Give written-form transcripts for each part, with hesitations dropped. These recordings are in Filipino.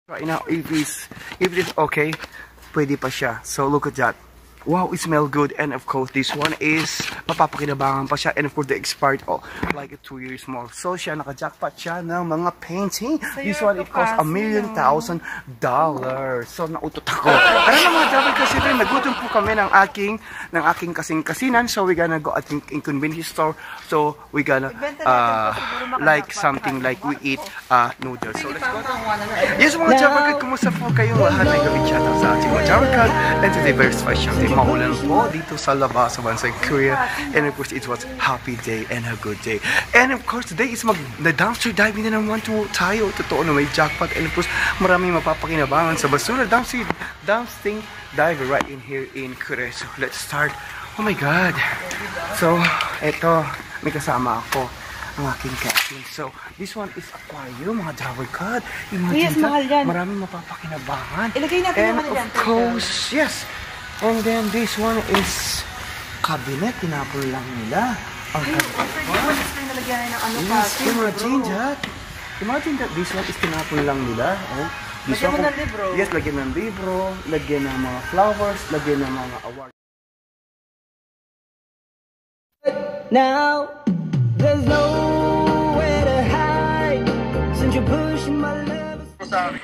Right now, if it is okay, pwede pa siya. So look at that. Wow, it smells good. And of course, this one is mapapakinabangan pa siya. And for the expired, oh, like 2 years more. So siya, naka-jackpot siya ng mga painting. So this one, it costs $1,000,000. So nautot ako. Pero ng mga jackpot kasi rin, nagutom po kami ng aking kasing-kasinan. So we gonna go at in convenience store. So we gonna like something like we eat noodles. So let's go. Yes, mga jackpot, kumusta po kayong lahat? Ay gawin chat sa ating mga jackpot. And today, very special. Maulan po dito sa labas sa bansang Korea, and of course it was happy day and a good day. And of course today is the dumpster diving na naman tayo. Totoo na may jackpot, and of course maraming mapapakinabangan sa basura dumpster diver right in here in Korea. So let's start. Oh my god. So eto, may kasama ako ang aking captain. So this one is aquarium, mga Java card. Yes, mahal yan. Maraming mapapakinabangan. Ilagay natin and of course, yes. And then this one is cabinet, tinapon lang nila. Ang cabinet. Yes, imagine that. Imagine that this one is tinapon lang nila. Oh, lagyan mo ng libro. Yes, lagyan ng libro, lagyan ng mga flowers, lagyan ng mga awards. Now, there's nowhere to hide since you're pushing my love. Sorry.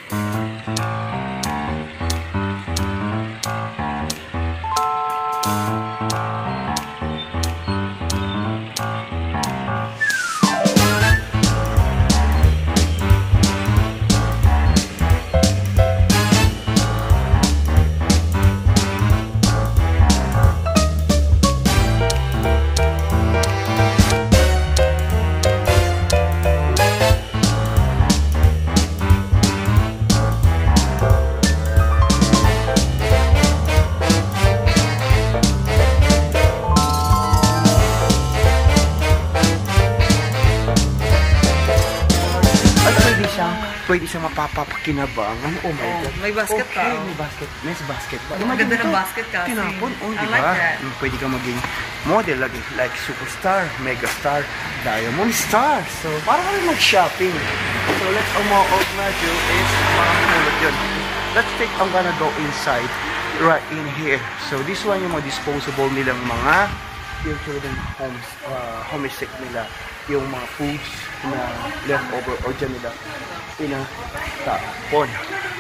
Pwede siya mapapakinabangan. Oh my God. May basket pa. Okay, may basket. Nice basket pa. Maganda ng basket kasi. Tinapon. Oh, I diba? like that. Pwede ka maging model lagi. Like superstar, megastar, diamond star. So, parang kami mag-shopping. So, let's medyo is parang mulot yun. Let's take, I'm gonna go inside right in here. So, this one yung mga disposable nilang mga yung children homesick nila. Yung mga foods na leftover or dyan nila pinatapon.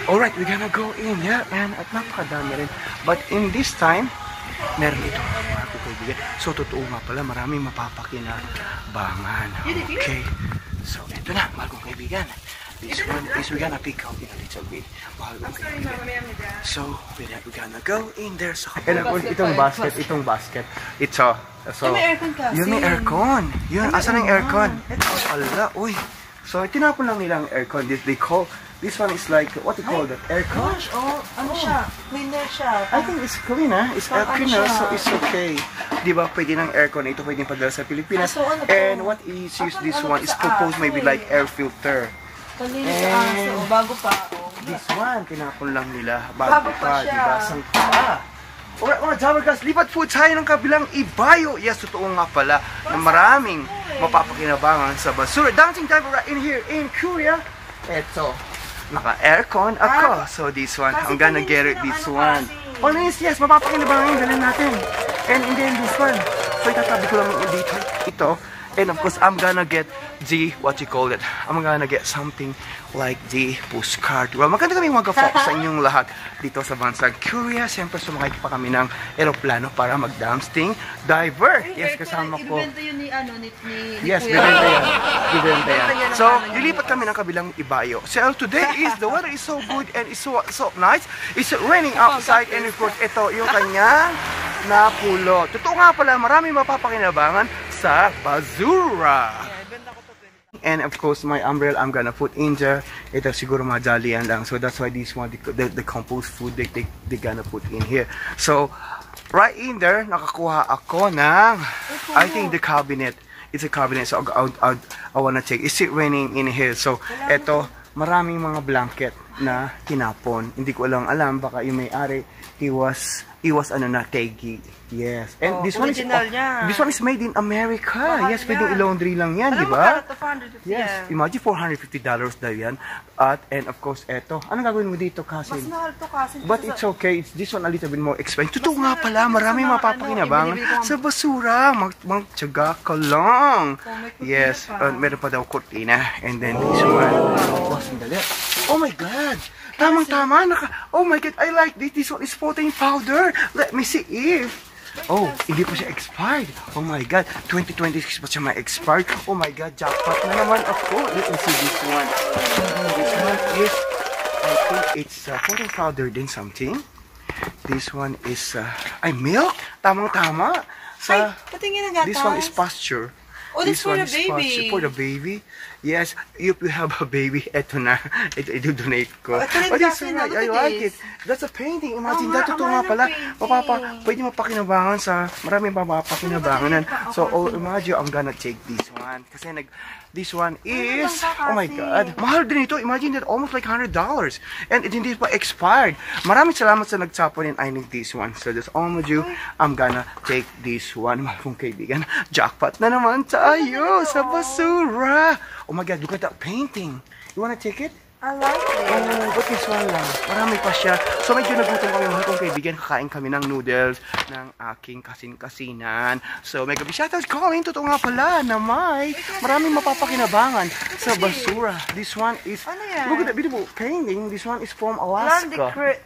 Alright, we're gonna go in, yeah, and at napakadami rin. But in this time, meron ito mga kaibigan. So, totoo nga pala, maraming mapapakinabangan. Okay, so ito na, mga kaibigan. This one is we're gonna pick out in a little bit. So, we're gonna go in there. So, and itong basket, it's so, may aircon kasi. Yun, may aircon. Yun, asan ang aircon? Ala, uy. So, tinapon lang nilang aircon. This one is like, what do you call that? Aircon? Gosh, ano siya? Cleaner siya. I think it's clean, It's air cleaner, so it's okay. Di ba, pwede ng aircon. Ito pwede padala sa Pilipinas. And what is this one? Is proposed maybe like air filter. And bago pa. This one, tinapon lang nila. Bago pa, di ba? Sang pa. Alright, mga Jabargas, lipat po tayo ng kabilang ibayo. Yes, totoo nga pala na maraming mapapakinabangan sa basura. Dancing diver right in here in Korea. Eto, naka-aircon ako. So this one, I'm gonna get it, this one. Oh, nice, yes, mapapakinabangan yung dalhin natin. And then this one. So itatabi ko lang dito. Ito. And of course, I'm gonna get what you call it. I'm gonna get something like the postcard. Well, maganda kami mag-focus sa inyong lahat dito sa bansang Korea. Siyempre, sumakay pa kami ng aeroplano para mag-dancing diver. Yes, kasama ko. Ibenta yun ni yes, bibenta yan. Bibenta yan. So, lilipat kami ng kabilang ibayo. So, today the weather is so good and it's so nice. It's raining outside and of course, ito yung kanyang napulo. Totoo nga pala, marami mapapakinabangan sa basura. And of course, my umbrella I'm gonna put in there. Ito siguro madalian lang. So that's why this one, the compost food, they gonna put in here. So, right in there, nakakuha ako ng, I think the cabinet. It's a cabinet. So I wanna check. Is it raining in here? So, ito, maraming mga blanket. na tinapon. Hindi ko alam, baka yung may-ari, he was tegi. Yes. And this one is made in America. Mahal yes, pwedeng yan. i-laundry lang yan, di Alam mo, ba? kaya ito, 450 Yes, yan. imagine $450 daw yan. And of course, eto. Anong gagawin mo dito, Mas cousin? mahal to kasi. But it's okay. It's this one a little bit more expensive. Totoo Mas nga mahal pala, kasi maraming sa mga mapapakinabangan binibili ko sa basura. Magtyaga ka lang. Oh, may kurtina Yes, pa. meron pa daw kurtina. And then this one. Oh, sandali. Oh my God! Tamang-tama. Oh my God, I like this. This one is protein powder. Let me see if... Oh, hindi pa siya expired. Oh my God, 2026 pa siya ma-expired. Oh my God, jackpot na naman ako. Let me see this one. This one is, I think it's protein powder din something. This one is, milk. Tamang-tama. Ay, patingin ang gatas. This one is pasture. Oh, this for one the is baby. pasture for the baby. Yes, if you have a baby, eto na. Ito i-donate ko. Oh, ito rin But it's kasi, alright, look I at like this. it. That's a painting. Imagine Oo that. nga, Totoo ang nga mahal pala. ng painting. Pwede mapakinabangan sa maraming mapapakinabangan. Ako So, kasi. imagine, I'm gonna take this one. Kasi this one is, lang oh my kasi. God, mahal din ito. Imagine that, almost like $100. And it hindi pa expired. Maraming salamat sa nagtapon and I need this one. So, that's all with you. I'm gonna take this one. Mahal kong kaibigan. Jackpot na naman tayo sa basura. Oh my God, look at that painting. You wanna take it? I like it. Oh, but this one lang. Marami pa siya. So medyo nagutom kami mga kong kaibigan. Kakain kami ng noodles ng aking kasin-kasinan. So mega big shoutout calling. Totoo nga pala na maraming mapapakinabangan sa basura. This one is, Ano yan? look at that beautiful painting. This one is from Landy Alaska.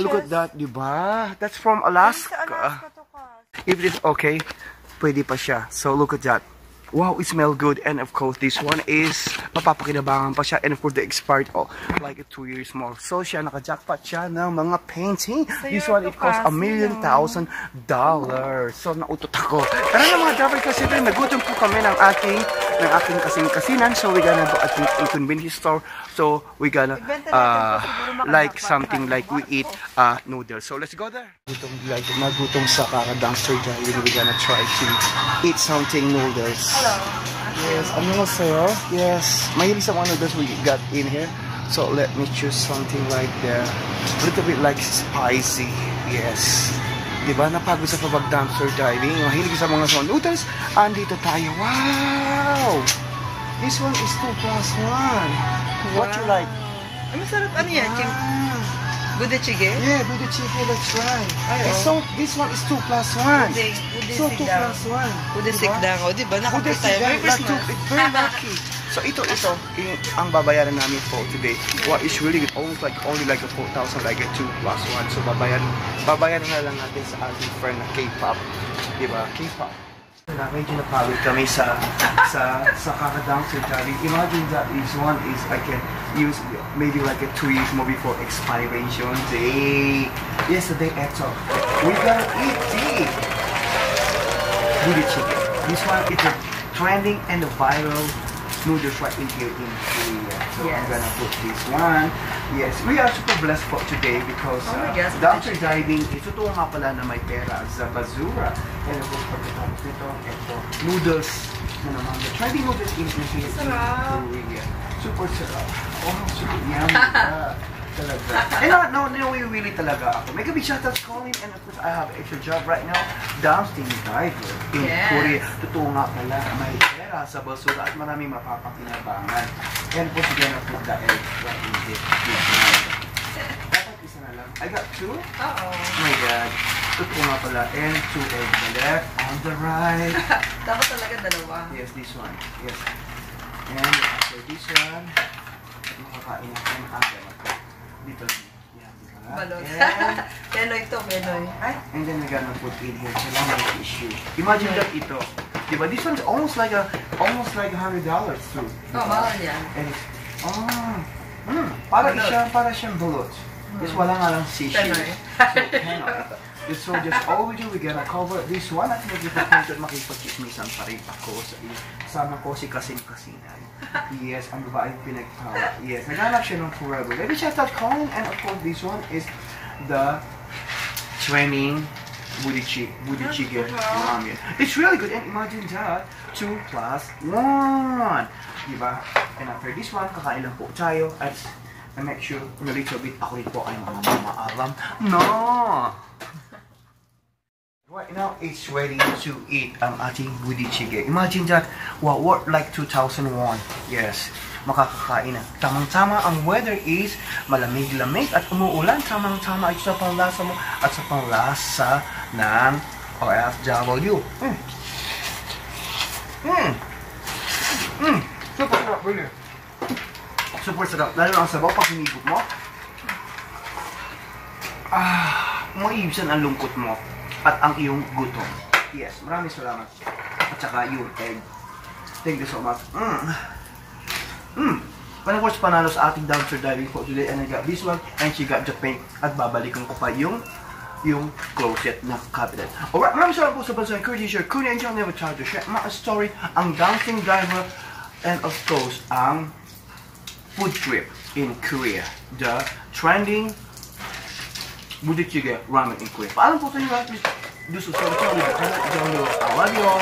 Look at that, diba? That's from Alaska. Alaska to ka. If it is okay, pwede pa siya. So look at that. Wow, it smells good. And of course, this one is mapapakinabangan pa siya. And for the expired, like 2 years more. So siya, naka-jackpot siya ng mga painting. This one, it costs $1,000,000. So nautot ako. Tara na mga driver kasi rin, nagutom po kami ng aking kasing-kasinan. So we gonna go at a convenience store. So we gonna like something like we eat noodles. So let's go there. Nagutom sa kaka-dumpster diving. We gonna try to eat something noodles. Hello. Yes, annyeonghaseyo. Yes, mahilig sa mga noodles we got in here. So let me choose something like a little bit like spicy. Yes. Diba, napagod sa pag-dumpster diving. Mahilig sa mga noodles. Andito tayo. Wow! This one is 2+1. What you like? Ay, masarap. Ano yan? Budae-chige? Yeah, budae-chige, let's try. Ay, So, this one is 2+1. So, 2+1. Budae-sigdang. O, diba? Nakapit tayo. Merry Christmas. Very lucky. So, ito, ang babayaran namin for today. What is really good, almost like, only like a 4,000, like a 2+1. So, babayaran na lang natin sa ating friend na K-pop. Diba? K-pop. Medyo napagod kami sa kaka-dumpster diving. Imagine that this one is I can use maybe like a 2 years more before expiration day. Yesterday, eto, we gonna eat the budae-chige. This one is a trending and a viral noodles right in here in Korea. So I'm gonna put this one. Yes, we are super blessed for today because Oh my gosh, dumpster diving is totoo nga pala na may pera sa basura. And of course, pagkatapos nito, ito, noodles na naman. The trending noodles in here in Korea. Super sarap. Oh, super yummy. Talaga. And no, really talaga ako. Make a big shoutout calling, and of course, I have an extra job right now. Dumpster diver in Korea. Totoo nga pala, may pera sa basura at maraming mapapakinabangan. And po sige na po the egg right in this one. Dapat isa na lang. I got 2? Oo. Oh my God. Totoo nga pala. And 2 eggs the left, on the right. Dapat talaga dalawa. Yes, this one. Yes. And after this one, makakain natin ang agad. Dito. Yeah, diba? Balot. And, Penoy to, Penoy. and then we're gonna put in here salami tissue. Imagine that ito. Diba? This one's almost like $100 too. Oh, mahal yan. And it's, para siyang bulot. Just wala nga lang tissue. Penoy. So, Penoy. So just all we do, we're gonna cover this one at magiging makipag-chismisan pa rin ako sa sama ko si Kasing-Kasinan. Yes, ang babaeng pinagtawa. Yes, naghanap siya ng forever. Maybe shout out Colin, and of course this one is the training budae-chige ramen. It's really good, and imagine that 2+1. Diba? And after this one, kakain lang po tayo at And make sure na little bit ako rin po ay maalam. No! Right now, it's ready to eat ang ating budichige. Imagine that, wow, worth like 2,000 won. Yes, makakakain na. Tamang-tama ang weather is malamig-lamig at umuulan. Tamang-tama ay sa panglasa mo at sa panglasa ng OFW. Super sarap, really. Super sarap. Lalo ang sabaw pag hinigop mo. Maiibsan ang lungkot mo at ang iyong gutom. Yes, maraming salamat. At saka yung egg. Thank you so much. When of course, panalo sa ating dumpster diving po today, and I got this one, and she got the pink. At babalikan ko pa yung closet na cabinet. Alright, maraming salamat po sa bansa. Courtesy share, Kuya and John never tried to share my story, ang dancing driver, and of course, ang food trip in Korea. The trending budichige ramen in Korea. Paalam po sa inyo lahat. Do subscribe to the channel. I love you all.